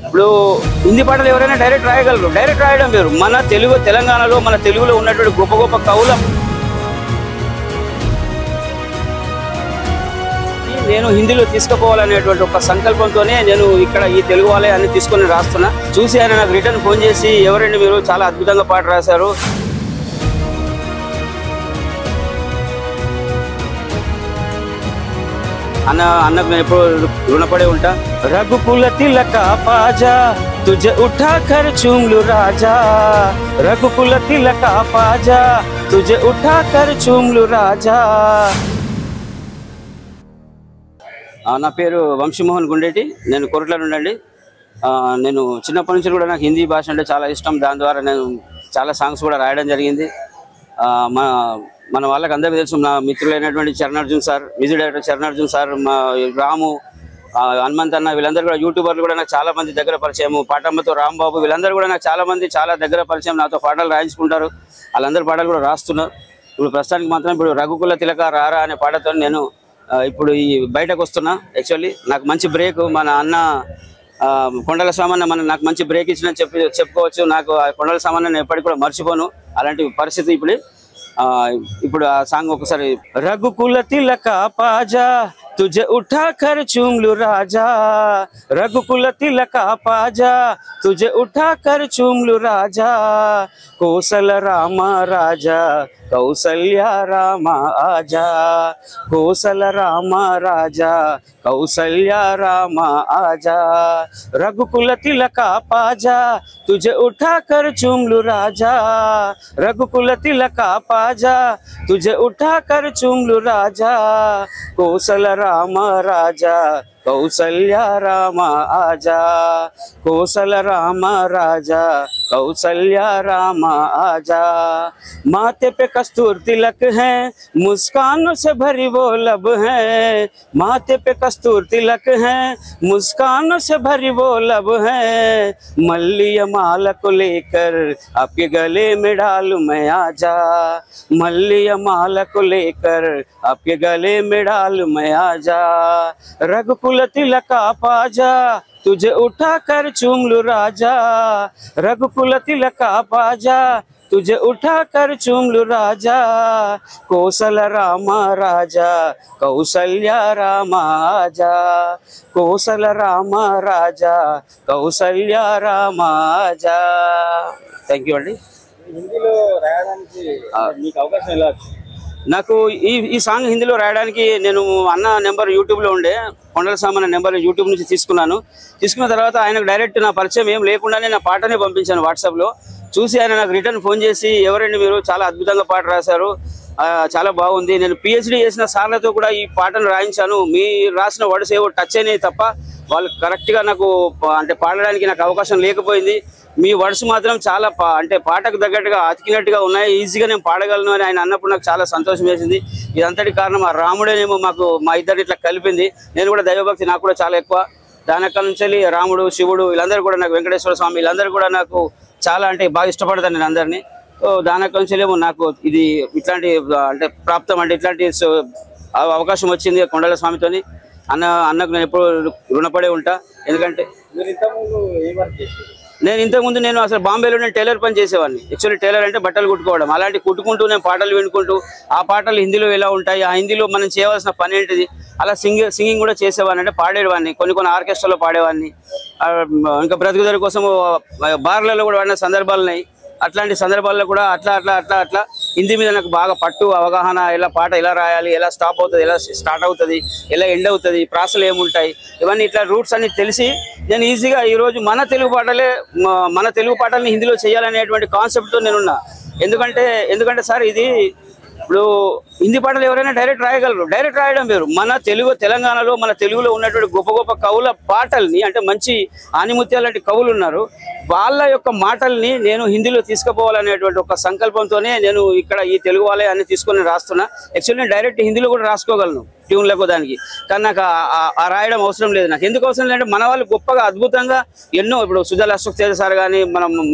ఇప్పుడు హిందీ పాటలు ఎవరైనా డైరెక్ట్ రాయగలరు, డైరెక్ట్ రాయడం వేరు. మన తెలుగు తెలంగాణలో మన తెలుగులో ఉన్నటువంటి గొప్ప గొప్ప కవుల నేను హిందీలో తీసుకుపోవాలనేటువంటి ఒక సంకల్పంతోనే నేను ఇక్కడ ఈ తెలుగు వాళ్ళే అన్ని తీసుకొని రాస్తున్నా. చూసి ఆయన నాకు రిటర్న్ ఫోన్ చేసి, ఎవరండి మీరు, చాలా అద్భుతంగా పాట రాశారు, అన్నకు నేను ఎప్పుడు రుణపడే ఉంటా. రఘుకుల తిలక పాజా తుజే ఉఠా కర్ చూమ్లు రాజా, రఘుకుల తిలక పాజా తుజే ఉఠా కర్ చూమ్లు రాజా. నా పేరు వంశీమోహన్ గుండేటి, నేను కొరట్ల నుండి. నేను చిన్నప్పటి నుంచి కూడా నాకు హిందీ భాష అంటే చాలా ఇష్టం. దాని ద్వారా నేను చాలా సాంగ్స్ కూడా రాయడం జరిగింది. మన వాళ్ళకి అందరికీ తెలుసు, నా మిత్రులైనటువంటి Charanarjun sir, music director Charanarjun sir, మా రాము, హనుమంత్ అన్న, వీళ్ళందరూ కూడా యూట్యూబర్లు కూడా నాకు చాలా మంది దగ్గర పరిచయం. పాటమ్మతో రాంబాబు, వీళ్ళందరూ కూడా నాకు చాలా మంది చాలా దగ్గర పరిచయం. నాతో పాటలు రాయించుకుంటారు, వాళ్ళందరూ పాటలు కూడా రాస్తున్నారు. ఇప్పుడు ప్రస్తుతానికి మాత్రం ఇప్పుడు రఘుకుల తిలక రారా అనే పాటతో నేను ఇప్పుడు ఈ బయటకు వస్తున్నా. యాక్చువల్లీ నాకు మంచి బ్రేక్ మన అన్న కొండల సామాన్య నాకు మంచి బ్రేక్ ఇచ్చిన చెప్పుకోవచ్చు. నాకు ఆ కొండల సామాన్య నేను ఎప్పటికి కూడా మర్చిపోను. అలాంటి పరిస్థితి ఇప్పుడు ఆ సాంగ్ ఒకసారి. రఘుకుల తిలక పాజా तुझे उठा कर चूम लूं राजा, रघुकुल तिलक पाजा तुझे उठा कर चूम लूं राजा, कौशल राम राजा कौशल्या राम आजा, कौशल राम राजा कौशल्या राम आजा, रघुकुल तिलक पाजा तुझे उठा कर चूम लूं राजा, रघुकुल तिलक पाजा तुझे उठा कर चूम लूं राजा, कौशल राम राजा कौशल्या राम आजा, कौशल राम राजा कौशल्या राम आजा, माथे पे कस्तूर तिलक है मुस्कान से भरी वो लब है, माथे पे कस्तूर तिलक है मुस्कान से भरी वो लब है, मल्लिय माल को लेकर आपके गले में डालूं मैं आजा, मल्लिय माल को लेकर आपके गले में डालूं मैं आजा, रघुकुल तिलक पाजा तुझे उठा कर चूम लूं राजा, रघुकुल तिलक पाजा तुझे उठा कर चूम लूं राजा, कौशल राम राजा कौशल्या राम आजा, कौशल राम राजा कौशल्या राम आजा. థ్యాంక్ యూ అండి. హిందీలో రాయడానికి మీకు అవకాశం ఎలా వచ్చింది? నాకు ఈ సాంగ్ హిందీలో రాయడానికి నేను అన్న నెంబర్ యూట్యూబ్లో ఉండే, కొండల సామాన్య నెంబర్ యూట్యూబ్ నుంచి తీసుకున్న తర్వాత ఆయనకు డైరెక్ట్ నా పరిచయం ఏం లేకుండానే నా పాటనే పంపించాను వాట్సాప్లో. చూసి ఆయన నాకు రిటర్న్ ఫోన్ చేసి, ఎవరండి మీరు, చాలా అద్భుతంగా పాట రాశారు, చాలా బాగుంది, నేను పిహెచ్డి చేసిన సార్లతో కూడా ఈ పాటను రాయించాను, మీ రాసిన వర్డ్స్ ఏవో టచ్ అయినాయి తప్ప వాళ్ళు కరెక్ట్గా నాకు అంటే పాడడానికి నాకు అవకాశం లేకపోయింది, మీ వర్డ్స్ మాత్రం చాలా అంటే పాటకు తగ్గట్టుగా అతికినట్టుగా ఉన్నాయి, ఈజీగా నేను పాడగలను అని ఆయన అన్నప్పుడు నాకు చాలా సంతోషం వేసింది. ఇదంతటి కారణం ఆ రాముడేనేమో మా ఇద్దరిని ఇట్లా కలిపింది. నేను కూడా దైవభక్తి నాకు కూడా చాలా ఎక్కువ. దానక్కడి నుంచి రాముడు, శివుడు, వీళ్ళందరూ కూడా నాకు, వెంకటేశ్వర స్వామి, వీళ్ళందరూ కూడా నాకు చాలా అంటే బాగా ఇష్టపడతాను నేను అందరినీ. దానక్కడి నుంచి ఏమో నాకు ఇది ఇట్లాంటి అంటే ప్రాప్తం, అంటే ఇట్లాంటి అవకాశం వచ్చింది కొండల స్వామితోని. అన్నకు నేను ఎప్పుడు రుణపడే ఉంటా. ఎందుకంటే నేను ఇంతకుముందు నేను అసలు బాంబేలో నేను టైలర్ పని చేసేవాడిని. యాక్చువల్లీ టైలర్ అంటే బట్టలు కుట్టుకోవడం, అలాంటి కుట్టుకుంటూ నేను పాటలు వినుకుంటూ ఆ పాటలు హిందీలో ఎలా ఉంటాయి, ఆ హిందీలో మనం చేయవలసిన పని ఏంటిది, అలా సింగింగ్ కూడా చేసేవాడిని. అంటే పాడేవాడిని, కొన్ని ఆర్కెస్ట్రాలో పాడేవాడిని, ఇంకా బ్రతుకుదల కోసం బార్లలో కూడా వాడిన సందర్భాలు ఉన్నాయి. అట్లాంటి సందర్భాల్లో కూడా అట్లా హిందీ మీద నాకు బాగా పట్టు, అవగాహన, ఎలా పాట ఎలా రాయాలి, ఎలా స్టాప్ అవుతుంది, ఎలా స్టార్ట్ అవుతుంది, ఎలా ఎండ్ అవుతుంది, ప్రాసలు ఏముంటాయి, ఇవన్నీ ఇట్లా రూట్స్ అన్ని తెలిసి నేను ఈజీగా ఈరోజు మన తెలుగు పాటల్ని హిందీలో చేయాలనేటువంటి కాన్సెప్ట్తో నేనున్నా. ఎందుకంటే సార్ ఇది ఇప్పుడు హిందీ పాటలు ఎవరైనా డైరెక్ట్ రాయగలరు, డైరెక్ట్ రాయడం వేరు. మన తెలంగాణలో మన తెలుగులో ఉన్నటువంటి గొప్ప గొప్ప కవుల పాటల్ని, అంటే మంచి ఆనిముత్యాల లాంటి కవులు ఉన్నారు, వాళ్ళ యొక్క మాటల్ని నేను హిందీలో తీసుకుపోవాలనేటువంటి ఒక సంకల్పంతోనే నేను ఇక్కడ ఈ తెలుగు వాళ్ళే అన్ని తీసుకొని రాస్తున్నా. యాక్చువల్లీ నేను డైరెక్ట్ హిందీలో కూడా రాసుకోగలను ట్యూన్లకు దానికి, కానీ నాకు ఆ రాయడం అవసరం లేదు. నాకు ఎందుకు అవసరం లేదంటే మన వాళ్ళు గొప్పగా అద్భుతంగా ఎన్నో, ఇప్పుడు సుజల్ అశోక్ తేజ సార్ కానీ,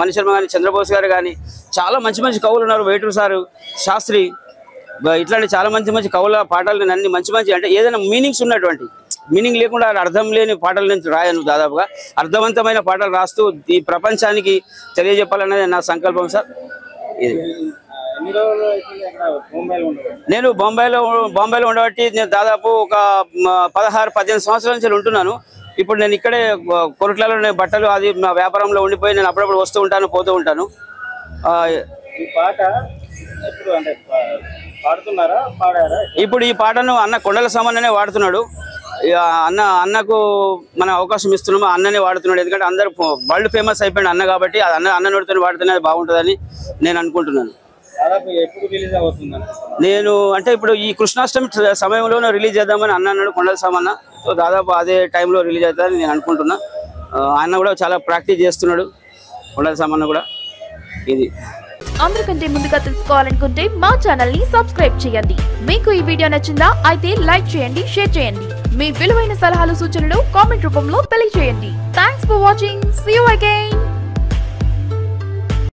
మణి శర్మ కానీ, చంద్రబోస్ గారు కానీ, చాలా మంచి కవులు ఉన్నారు, వేటూరు సారు, శాస్త్రి, ఇట్లాంటి చాలా మంచి మంచి కవుల పాటలు నేను అన్ని మంచి మంచి అంటే ఏదైనా మీనింగ్స్ ఉన్నటువంటి, మీనింగ్ లేకుండా అర్థం లేని పాటలు నేను రాయను. దాదాపుగా అర్థవంతమైన పాటలు రాస్తూ ఈ ప్రపంచానికి తెలియజెప్పాలన్నది నా సంకల్పం సార్. ఇది నేను బాంబేలో ఉండబట్టి నేను దాదాపు ఒక 16-18 సంవత్సరాల నుంచి ఉంటున్నాను. ఇప్పుడు నేను ఇక్కడే కొరట్లలో బట్టలు అది నా వ్యాపారంలో ఉండిపోయి నేను అప్పుడప్పుడు వస్తూ ఉంటాను, పోతూ ఉంటాను. ఇప్పుడు ఈ పాటను అన్న కొండల సామాన్యనే వాడుతున్నాడు. అన్నకు మన అవకాశం ఇస్తున్నాము, అన్ననే వాడుతున్నాడు. ఎందుకంటే అందరూ వరల్డ్ ఫేమస్ అయిపోయాడు అన్న కాబట్టి అది అన్న నోటితో వాడుతున్నది బాగుంటుందని నేను అనుకుంటున్నాను. నేను అంటే ఇప్పుడు ఈ కృష్ణాష్టమి సమయంలో రిలీజ్ చేద్దామని అన్నాడు కొండల సామాన్య. సో దాదాపు అదే టైంలో రిలీజ్ అవుతుందని నేను అనుకుంటున్నా. అన్న కూడా చాలా ప్రాక్టీస్ చేస్తున్నాడు, కొండల సామాన్య కూడా. ఇది అందరికంటే ముందుగా తెలుసుకోవాలనుకుంటే మా ఛానల్ ని సబ్స్క్రైబ్ చేయండి. మీకు ఈ వీడియో నచ్చిందా? అయితే లైక్ చేయండి, షేర్ చేయండి. మీ విలువైన సలహాలు సూచనలు కామెంట్ రూపంలో తెలియజేయండి. Thanks for watching. See you again.